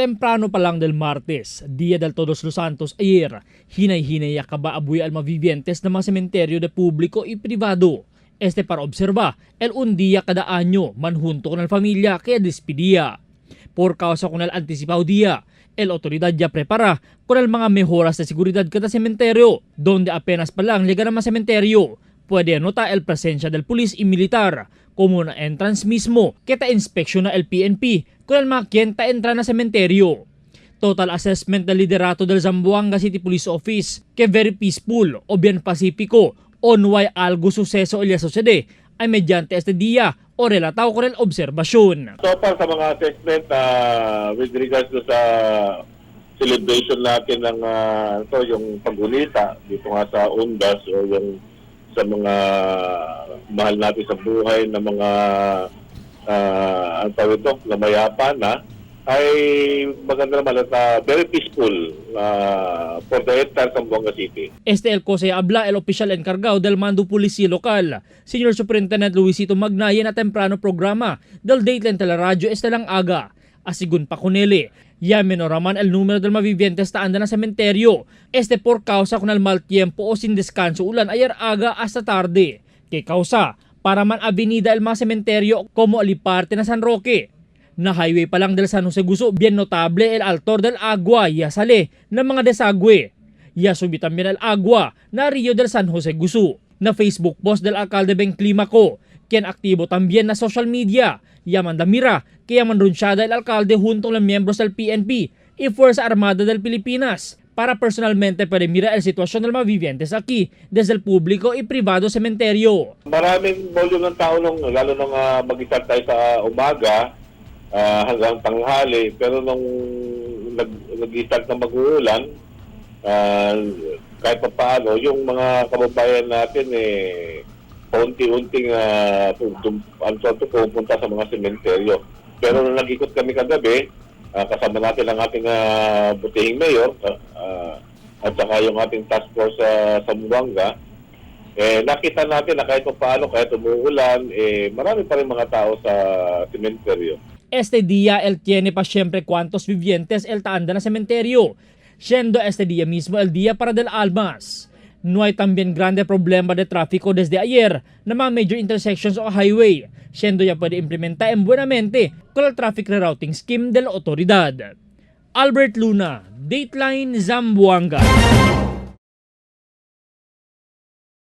Temprano pa lang del martes, Día del Todos los Santos ayer, hinay-hinay acaba abuy al mavivientes ng mga sementeryo de público y privado. Para observa, un día cada año, manjunto con el familia que despedía. Por causa con el anticipado día, el autoridad ya prepara con el mga mejoras de seguridad cada sementeryo, donde apenas pa lang llegan ang mga sementeryo, puede nota el presencia del pulis y militar, como na entrance mismo, kita inspeksyon na el PNP kung el mga quien ta entra na sementeryo. Total assessment del liderato del Zamboanga City Police Office que very peaceful o bien pacífico o no hay algo suceso o ya sucede ay mediante este día o relataw con el obserbasyon. So far sa mga assessment with regards to sa celebration natin ng yung paggunita dito nga sa Undas o yung sa mga mahal natin sa buhay na mga ang tawag ito, na mayapa na, ay maganda naman at very peaceful for the entire Zamboanga City. El Cose habla el oficial encargado del mando policía local, Senior Superintendent Luisito Magnaye na temprano programa del Dateline Teleradyo lang aga. Asigun pa kuneli, ya menoraman el número del mavivientes ta anda na sementeryo. Por causa con el mal tiempo o sin descanso ulan ayer aga hasta tarde. Que causa, para man avenida el mga sementeryo como aliparte na San Roque. Na highway pa lang del San Jose Guso, bien notable el altor del agua ya sale ng mga desagüe. Ya subi también el agua na Rio del San Jose Guso. Na Facebook post del alcalde Beng Climaco, quien aktibo también na social media. Ya manda mira, kaya manrunsyada el alcalde junto con los miembros del PNP y Fuerza Armada del Pilipinas para personalmente para mirar el sitwasyon ng mga vivientes aquí desde el público y privado sementeryo. Maraming volume ng tao lalo nung mag-start tayo sa umaga hanggang tanghali, pero nung nag-start na mag-uulan, kahit pa paano, yung mga kababayan natin paunti-unting pumunta sa mga sementeryo. Pero nung nag-ikot kami kagabi, kasama natin ang ating butihing mayor at saka yung ating task force sa Zamboanga, nakita natin na kahit pa paano, kahit umuulan, marami pa rin mga tao sa sementeryo. Este día tiene pa siempre cuantos vivientes taanda na sementeryo, siendo este día mismo el día para del Almas. No hay también grande problema de tráfico desde ayer na mga major intersections o highway, siendo ya puede implementar buenamente con el traffic rerouting scheme de la autoridad. Albert Luna, Dateline Zamboanga.